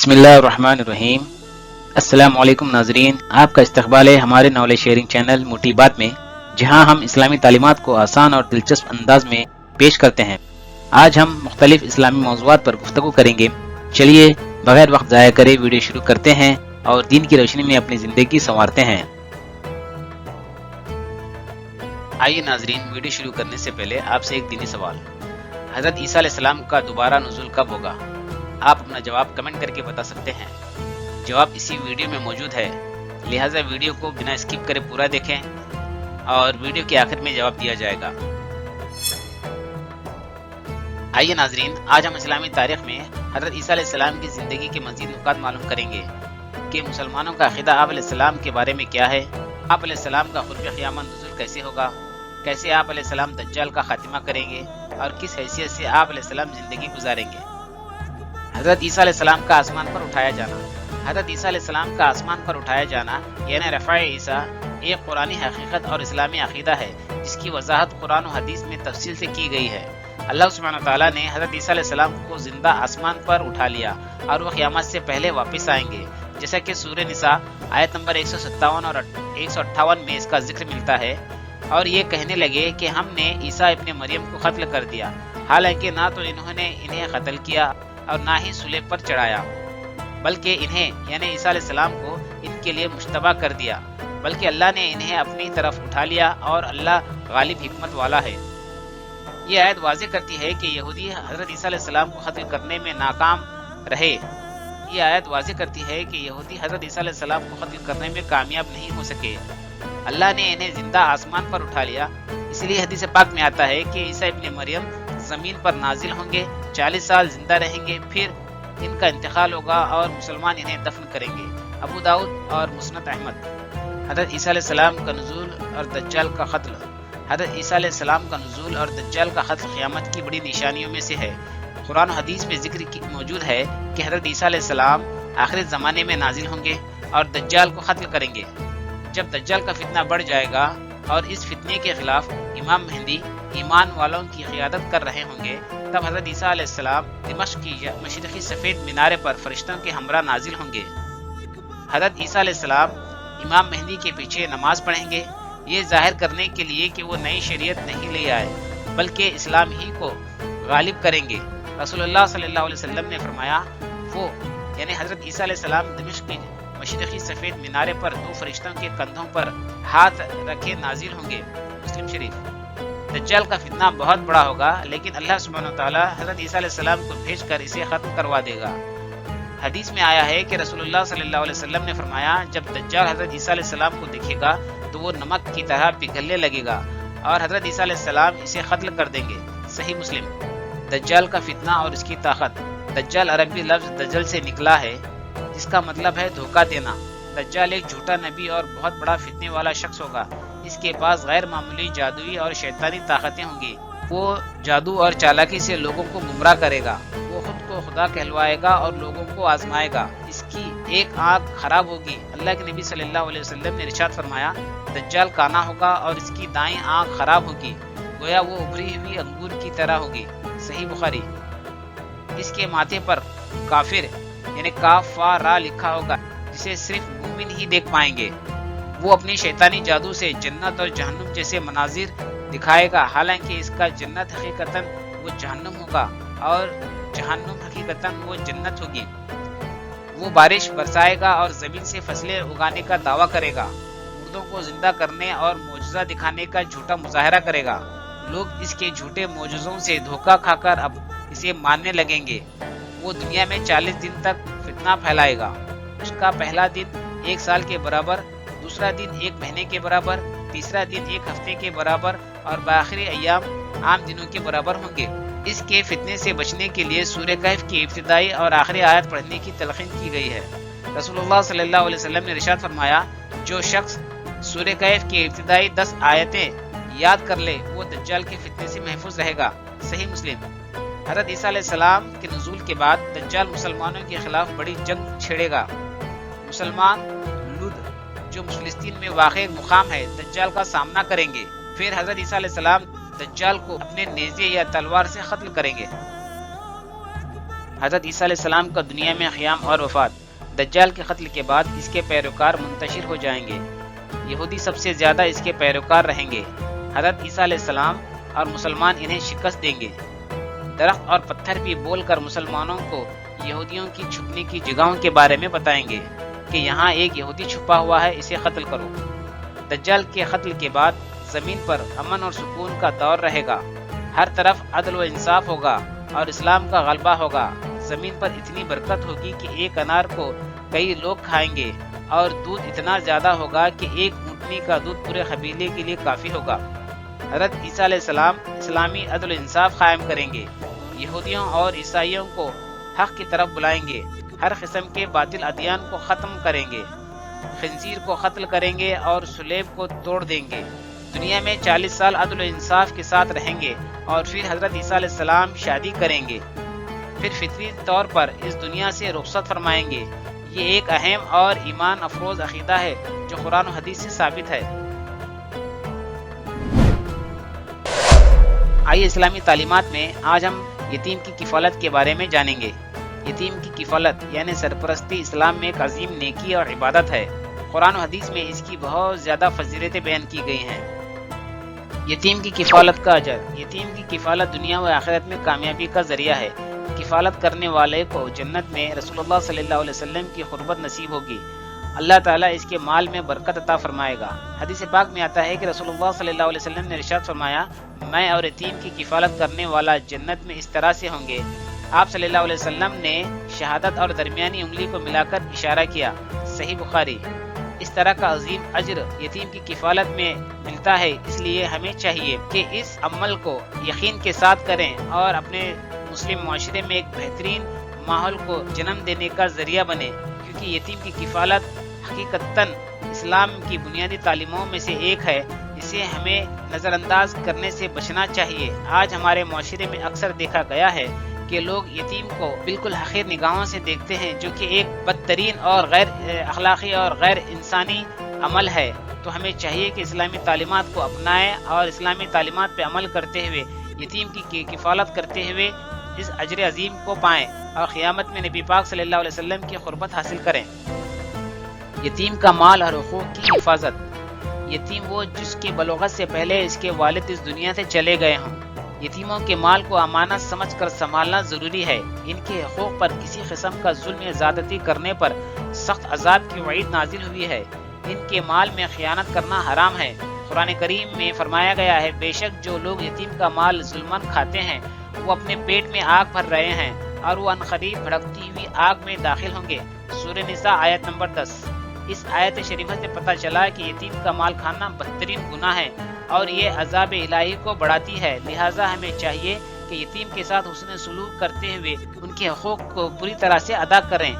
بسم اللہ الرحمن الرحیم۔ السلام علیکم ناظرین، آپ کا استقبال ہے ہمارے نالج شیئرنگ چینل موٹی بات میں، جہاں ہم اسلامی تعلیمات کو آسان اور دلچسپ انداز میں پیش کرتے ہیں۔ آج ہم مختلف اسلامی موضوعات پر گفتگو کریں گے۔ چلیے بغیر وقت ضائع کرے ویڈیو شروع کرتے ہیں اور دین کی روشنی میں اپنی زندگی سنوارتے ہیں۔ آئیے ناظرین، ویڈیو شروع کرنے سے پہلے آپ سے ایک دینی سوال۔ حضرت عیسیٰ علیہ السلام کا دوبارہ نزول کب ہوگا؟ آپ اپنا جواب کمنٹ کر کے بتا سکتے ہیں۔ جواب اسی ویڈیو میں موجود ہے، لہٰذا ویڈیو کو بنا اسکپ کرے پورا دیکھیں اور ویڈیو کے آخر میں جواب دیا جائے گا۔ آئیے ناظرین، آج ہم اسلامی تاریخ میں حضرت عیسیٰ علیہ السلام کی زندگی کے مزید نکات معلوم کریں گے کہ مسلمانوں کا عقیدہ آپ علیہ السلام کے بارے میں کیا ہے، آپ علیہ السلام کا قرب قیامت نزول کیسے ہوگا، کیسے آپ علیہ السلام دجال کا خاتمہ کریں گے اور کس حیثیت سے آپ علیہ السلام زندگی گزاریں گے۔ حضرت عیسیٰ علیہ السلام کا آسمان پر اٹھایا جانا۔ حضرت عیسیٰ علیہ السلام کا آسمان پر اٹھایا جانا یعنی رفع عیسیٰ ایک قرآنی حقیقت اور اسلامی عقیدہ ہے جس کی وضاحت قرآن و حدیث میں تفصیل سے کی گئی ہے۔ اللہ سبحانہ وتعالیٰ نے حضرت عیسیٰ علیہ السلام کو زندہ آسمان پر اٹھا لیا اور وہ قیامت سے پہلے واپس آئیں گے، جیسا کہ سورہ نساء آیت نمبر 157 اور 158 میں اس کا ذکر ملتا ہے۔ اور یہ کہنے لگے کہ ہم نے عیسیٰ ابن مریم کو قتل کر دیا، حالانکہ نہ تو انہوں نے انہیں قتل کیا اور نہ ہی صلیب پر چڑھایا، بلکہ انہیں یعنی عیسیٰ علیہ السلام کو ان کے لیے مشتبہ کر دیا، بلکہ اللہ نے انہیں اپنی طرف اٹھا لیا اور اللہ غالب حکمت والا ہے۔ یہ آیت واضح کرتی ہے کہ یہودی حضرت عیسیٰ علیہ السلام کو قتل کرنے میں ناکام رہے۔ یہ آیت واضح کرتی ہے کہ یہودی حضرت عیسیٰ علیہ السلام کو قتل کرنے میں کامیاب نہیں ہو سکے۔ اللہ نے انہیں زندہ آسمان پر اٹھا لیا، اس لیے حدیث پاک میں آتا ہے کہ عیسیٰ ابن مریم زمین پر نازل ہوں گے، 40 سال زندہ رہیں گے، پھر ان کا انتقال ہوگا اور مسلمان انہیں دفن کریں گے۔ ابو داؤد اور مسند احمد۔ حضرت عیسیٰ علیہ السلام کا نزول اور دجال کا قتل۔ حضرت عیسیٰ علیہ السلام کا نزول اور دجال کا قتل قیامت کی بڑی نشانیوں میں سے ہے۔ قرآن و حدیث میں ذکر موجود ہے کہ حضرت عیسیٰ علیہ السلام آخر زمانے میں نازل ہوں گے اور دجال کو قتل کریں گے۔ جب دجال کا فتنہ بڑھ جائے گا اور اس فتنے کے خلاف امام مہدی ایمان والوں کی قیادت کر رہے ہوں گے، تب حضرت عیسیٰ علیہ السلام دمشق کی مشرقی سفید مینارے پر فرشتوں کے ہمراہ نازل ہوں گے۔ حضرت عیسیٰ علیہ السلام امام مہدی کے پیچھے نماز پڑھیں گے، یہ ظاہر کرنے کے لیے کہ وہ نئی شریعت نہیں لے آئے بلکہ اسلام ہی کو غالب کریں گے۔ رسول اللہ صلی اللہ علیہ وسلم نے فرمایا، وہ یعنی حضرت عیسیٰ علیہ السلام دمشق کی مشرقی سفید مینارے پر 2 فرشتوں کے کندھوں پر ہاتھ رکھے نازل ہوں گے۔ مسلم شریف۔ دجال کا فتنہ بہت بڑا ہوگا، لیکن اللہ سبحانہ وتعالیٰ حضرت عیسیٰ علیہ السلام کو بھیج کر اسے ختم کروا دے گا۔ حدیث میں آیا ہے کہ رسول اللہ صلی اللہ علیہ وسلم نے فرمایا، جب دجال حضرت عیسیٰ علیہ السلام کو دیکھے گا تو وہ نمک کی طرح پگھلنے لگے گا اور حضرت عیسیٰ علیہ السلام اسے قتل کر دیں گے۔ صحیح مسلم۔ دجال کا فتنہ اور اس کی طاقت۔ دجال عربی لفظ دجل سے نکلا ہے جس کا مطلب ہے دھوکہ دینا۔ دجال ایک جھوٹا نبی اور بہت بڑا فتنے والا شخص ہوگا۔ اس کے پاس غیر معمولی جادوئی اور شیطانی طاقتیں ہوں گی۔ وہ جادو اور چالاکی سے لوگوں کو گمراہ کرے گا، وہ خود کو خدا کہلوائے گا اور لوگوں کو آزمائے گا۔ اس کی ایک آنکھ خراب ہوگی۔ اللہ کے نبی صلی اللہ علیہ وسلم نے ارشاد فرمایا، دجال کانا ہوگا اور اس کی دائیں آنکھ خراب ہوگی، گویا وہ ابری ہوئی انگور کی طرح ہوگی۔ صحیح بخاری۔ اس کے ماتھے پر کافر یعنی کاف فا را لکھا ہوگا جسے صرف مومن ہی دیکھ پائیں گے۔ وہ اپنی شیطانی جادو سے جنت اور جہنم جیسے مناظر دکھائے گا، حالانکہ اس کا جنت حقیقتاً وہ جہنم ہوگا اور جہنم حقیقتاً وہ جنت ہوگی۔ وہ بارش برسائے گا اور زمین سے فصلیں اگانے کا دعویٰ کرے گا، مردوں کو زندہ کرنے اور معجزہ دکھانے کا جھوٹا مظاہرہ کرے گا۔ لوگ اس کے جھوٹے معجزوں سے دھوکہ کھا کر اب اسے ماننے لگیں گے۔ وہ دنیا میں 40 دن تک فتنہ پھیلائے گا۔ اس کا پہلا دن 1 سال کے برابر، دوسرا دن 1 مہینے کے برابر، تیسرا دن 1 ہفتے کے برابر اور باخری ایام عام دنوں کے برابر ہوں گے۔ اس کے فتنے سے بچنے کے لیے سورہ کہف کی ابتدائی اور آخری آیت پڑھنے کی تلقین کی گئی ہے۔ رسول اللہ صلی اللہ علیہ وسلم نے ارشاد فرمایا، جو شخص سورہ کہف کی ابتدائی 10 آیتیں یاد کر لے وہ دجال کے فتنے سے محفوظ رہے گا۔ صحیح مسلم۔ حضرت عیسیٰ علیہ السلام کے نزول کے بعد دجال مسلمانوں کے خلاف بڑی جنگ چھیڑے گا۔ مسلمان لد جو فلسطین میں واقع ایک مقام ہے دجال کا سامنا کریں گے، پھر حضرت عیسیٰ علیہ السلام دجال کو اپنے نیزے یا تلوار سے قتل کریں گے۔ حضرت عیسیٰ علیہ السلام کا دنیا میں قیام اور وفات، دجال کے قتل کے بعد اس کے پیروکار منتشر ہو جائیں گے، یہودی سب سے زیادہ اس کے پیروکار رہیں گے، حضرت عیسیٰ علیہ السلام اور مسلمان انہیں شکست دیں گے۔ درخت اور پتھر بھی بول کر مسلمانوں کو یہودیوں کی چھپنے کی جگہوں کے بارے میں بتائیں گے کہ یہاں ایک یہودی چھپا ہوا ہے، اسے قتل کرو۔ دجال کے قتل کے بعد زمین پر امن اور سکون کا دور رہے گا، ہر طرف عدل و انصاف ہوگا اور اسلام کا غلبہ ہوگا۔ زمین پر اتنی برکت ہوگی کہ ایک انار کو کئی لوگ کھائیں گے اور دودھ اتنا زیادہ ہوگا کہ ایک اونٹنی کا دودھ پورے قبیلے کے لیے کافی ہوگا۔ حضرت عیسیٰ علیہ السلام اسلامی عدل و انصاف قائم کریں گے، یہودیوں اور عیسائیوں کو حق کی طرف بلائیں گے، ہر قسم کے باطل ادیان کو ختم کریں گے، خنزیر کو قتل کریں گے اور صلیب کو توڑ دیں گے۔ دنیا میں 40 سال عدل و انصاف کے ساتھ رہیں گے اور پھر حضرت عیسیٰ علیہ السلام شادی کریں گے، پھر فطری طور پر اس دنیا سے رخصت فرمائیں گے۔ یہ ایک اہم اور ایمان افروز عقیدہ ہے جو قرآن و حدیث سے ثابت ہے۔ آئیے اسلامی تعلیمات میں آج ہم یتیم کی کفالت کے بارے میں جانیں گے۔ یتیم کی کفالت یعنی سرپرستی اسلام میں ایک عظیم نیکی اور عبادت ہے۔ قرآن و حدیث میں اس کی بہت زیادہ فضیلتیں بیان کی گئی ہیں۔ یتیم کی کفالت کا اجر۔ یتیم کی کفالت دنیا و آخرت میں کامیابی کا ذریعہ ہے۔ کفالت کرنے والے کو جنت میں رسول اللہ صلی اللہ علیہ وسلم کی قربت نصیب ہوگی، اللہ تعالیٰ اس کے مال میں برکت عطا فرمائے گا۔ حدیث پاک میں آتا ہے کہ رسول اللہ صلی اللہ علیہ وسلم نے ارشاد فرمایا، میں اور یتیم کی کفالت کرنے والا جنت میں اس طرح سے ہوں گے۔ آپ صلی اللہ علیہ وسلم نے شہادت اور درمیانی انگلی کو ملا کر اشارہ کیا، صحیح بخاری۔ اس طرح کا عظیم اجر یتیم کی کفالت میں ملتا ہے، اس لیے ہمیں چاہیے کہ اس عمل کو یقین کے ساتھ کریں اور اپنے مسلم معاشرے میں ایک بہترین ماحول کو جنم دینے کا ذریعہ بنے، کیونکہ یتیم کی کفالت حقیقتاً اسلام کی بنیادی تعلیموں میں سے ایک ہے، اسے ہمیں نظر انداز کرنے سے بچنا چاہیے۔ آج ہمارے معاشرے میں اکثر دیکھا گیا ہے کہ لوگ یتیم کو بالکل حقیر نگاہوں سے دیکھتے ہیں، جو کہ ایک بدترین اور غیر اخلاقی اور غیر انسانی عمل ہے۔ تو ہمیں چاہیے کہ اسلامی تعلیمات کو اپنائیں اور اسلامی تعلیمات پہ عمل کرتے ہوئے یتیم کی کفالت کرتے ہوئے اس اجر عظیم کو پائیں اور قیامت میں نبی پاک صلی اللہ علیہ وسلم کی قربت حاصل کریں۔ یتیم کا مال اور حقوق کی حفاظت۔ یتیم وہ جس کی بلوغت سے پہلے اس کے والد اس دنیا سے چلے گئے ہوں۔ یتیموں کے مال کو امانت سمجھ کر سنبھالنا ضروری ہے۔ ان کے حقوق پر کسی قسم کا ظلم یا زیادتی کرنے پر سخت عذاب کی وعید نازل ہوئی ہے۔ ان کے مال میں خیانت کرنا حرام ہے۔ قرآن کریم میں فرمایا گیا ہے، بے شک جو لوگ یتیم کا مال ظلماً کھاتے ہیں وہ اپنے پیٹ میں آگ بھر رہے ہیں اور وہ عنقریب بھڑکتی ہوئی آگ میں داخل ہوں گے۔ سورہ نساء آیت نمبر 10۔ اس آیت شریفہ سے پتہ چلا کہ یتیم کا مال کھانا بدترین گناہ ہے اور یہ عذاب الہی کو بڑھاتی ہے، لہٰذا ہمیں چاہیے کہ یتیم کے ساتھ حسن سلوک کرتے ہوئے ان کے حقوق کو پوری طرح سے ادا کریں۔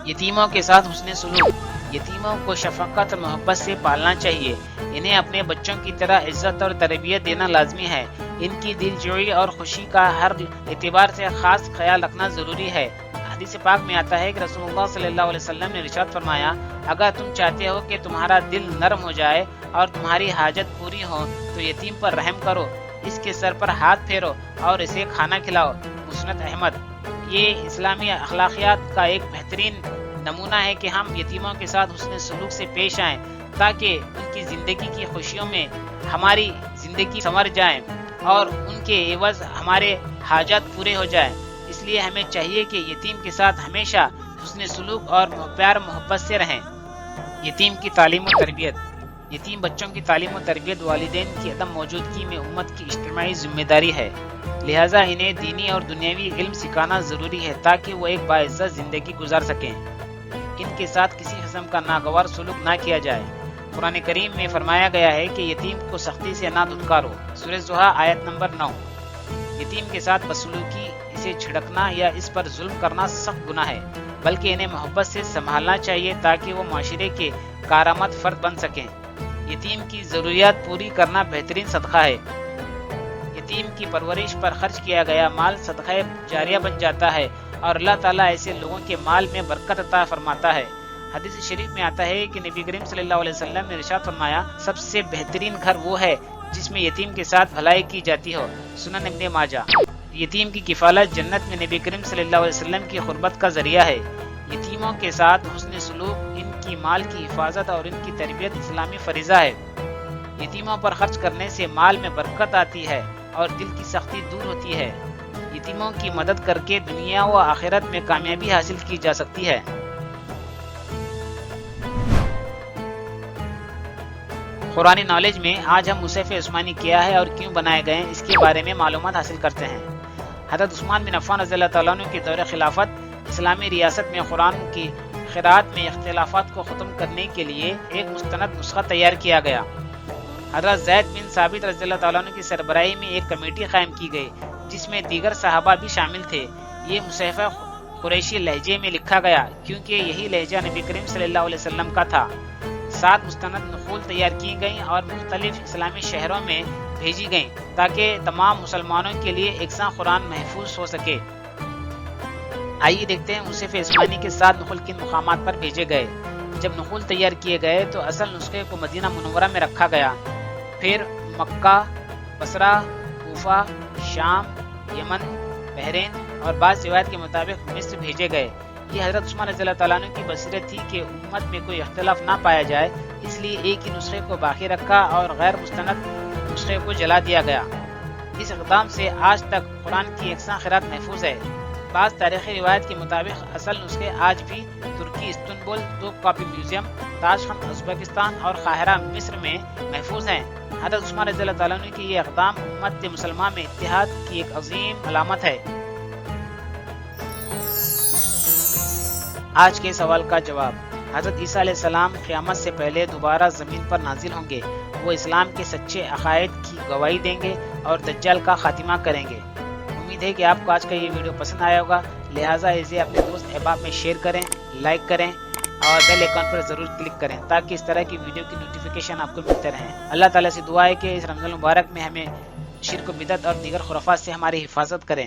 یتیموں کے ساتھ حسن سلوک۔ یتیموں کو شفقت اور محبت سے پالنا چاہیے، انہیں اپنے بچوں کی طرح عزت اور تربیت دینا لازمی ہے۔ ان کی دل جوئی اور خوشی کا ہر اعتبار سے خاص خیال رکھنا ضروری ہے۔ حدیث پاک میں آتا ہے کہ رسول اللہ صلی اللہ علیہ وسلم نے ارشاد فرمایا، اگر تم چاہتے ہو کہ تمہارا دل نرم ہو جائے اور تمہاری حاجت پوری ہو تو یتیم پر رحم کرو، اس کے سر پر ہاتھ پھیرو اور اسے کھانا کھلاؤ۔ مسند احمد۔ یہ اسلامی اخلاقیات کا ایک بہترین نمونہ ہے کہ ہم یتیموں کے ساتھ حسن سلوک سے پیش آئیں تاکہ ان کی زندگی کی خوشیوں میں ہماری زندگی سنور جائے اور ان کے عوض ہمارے حاجات پورے ہو جائیں۔ اس لیے ہمیں چاہیے کہ یتیم کے ساتھ ہمیشہ حسن سلوک اور پیار محبت سے رہیں۔ یتیم کی تعلیم و تربیت۔ یتیم بچوں کی تعلیم و تربیت والدین کی عدم موجودگی میں امت کی اجتماعی ذمہ داری ہے، لہٰذا انہیں دینی اور دنیاوی علم سکھانا ضروری ہے تاکہ وہ ایک باعزت زندگی گزار سکیں۔ ان کے ساتھ کسی قسم کا ناگوار سلوک نہ کیا جائے۔ قرآن کریم میں فرمایا گیا ہے کہ یتیم کو سختی سے نہ دھتکارو، سورہ زحا آیت نمبر 9۔ یتیم کے ساتھ بدسلوکی، اسے چھڑکنا یا اس پر ظلم کرنا سخت گناہ ہے، بلکہ انہیں محبت سے سنبھالنا چاہیے تاکہ وہ معاشرے کے کارآمد فرد بن سکیں۔ یتیم کی ضروریات پوری کرنا بہترین صدقہ ہے۔ یتیم کی پرورش پر خرچ کیا گیا مال صدقہ جاریہ بن جاتا ہے اور اللہ تعالیٰ ایسے لوگوں کے مال میں برکت عطا فرماتا ہے۔ حدیث شریف میں آتا ہے کہ نبی کریم صلی اللہ علیہ وسلم نے ارشاد فرمایا، سب سے بہترین گھر وہ ہے جس میں یتیم کے ساتھ بھلائی کی جاتی ہو۔ سنن ابن ماجہ۔ یتیم کی کفالت جنت میں نبی کریم صلی اللہ علیہ وسلم کی قربت کا ذریعہ ہے۔ یتیموں کے ساتھ حسن سلوک، ان کی مال کی حفاظت اور ان کی تربیت اسلامی فریضہ ہے۔ یتیموں پر خرچ کرنے سے مال میں برکت آتی ہے اور دل کی سختی دور ہوتی ہے۔ یتیموں کی مدد کر کے دنیا و آخرت میں کامیابی حاصل کی جا سکتی ہے۔ قرآن نالج میں آج ہم مصحف عثمانی کیا ہے اور کیوں بنائے گئے ہیں، اس کے بارے میں معلومات حاصل کرتے ہیں۔ حضرت عثمان بن عفان رضی اللہ تعالیٰ عنہ کے دور خلافت اسلامی ریاست میں قرآن کی قراءت میں اختلافات کو ختم کرنے کے لیے ایک مستند نسخہ تیار کیا گیا۔ حضرت زید بن ثابت رضی اللہ تعالیٰ عنہ کی سربراہی میں ایک کمیٹی قائم کی گئی جس میں دیگر صحابہ بھی شامل تھے۔ یہ مصحف قریشی لہجے میں لکھا گیا کیونکہ یہی لہجہ نبی کریم صلی اللہ علیہ وسلم کا تھا۔ 7 مستند نقول تیار کی گئیں اور مختلف اسلامی شہروں میں بھیجی گئیں تاکہ تمام مسلمانوں کے لیے یکساں قرآن محفوظ ہو سکے۔ آئیے دیکھتے ہیں مصحف عثمانی کے 7 نقول کن مقامات پر بھیجے گئے۔ جب نقول تیار کیے گئے تو اصل نسخے کو مدینہ منورہ میں رکھا گیا، پھر مکہ، بصرہ، کوفہ، شام، یمن، بحرین اور بعض روایت کے مطابق مصر بھیجے گئے۔ یہ حضرت عثمان رضی اللہ تعالیٰ عنہ کی بصیرت تھی کہ امت میں کوئی اختلاف نہ پایا جائے، اس لیے ایک ہی نسخے کو باقی رکھا اور غیر مستند نسخے کو جلا دیا گیا۔ اس اقدام سے آج تک قرآن کی یکساں قراءت محفوظ ہے۔ بعض تاریخی روایت کے مطابق اصل نسخے آج بھی ترکی استنبول توپ کاپی میوزیم، تاشقند ازبکستان اور قاہرہ مصر میں محفوظ ہیں۔ حضرت عثمان رضی اللہ تعالیٰ عنہ کی یہ اقدام امت مسلمہ میں اتحاد کی ایک عظیم علامت ہے۔ آج کے سوال کا جواب: حضرت عیسیٰ علیہ السلام قیامت سے پہلے دوبارہ زمین پر نازل ہوں گے۔ وہ اسلام کے سچے عقائد کی گواہی دیں گے اور دجال کا خاتمہ کریں گے۔ امید ہے کہ آپ کو آج کا یہ ویڈیو پسند آیا ہوگا، لہٰذا اسے اپنے دوست احباب میں شیئر کریں، لائک کریں اور بیل آئیکن پر ضرور کلک کریں تاکہ اس طرح کی ویڈیو کی نوٹیفیکیشن آپ کو ملتے رہیں۔ اللہ تعالیٰ سے دعا ہے کہ اس رمضان المبارک میں ہمیں شرک و بدعت اور دیگر خرافات سے ہماری حفاظت کریں۔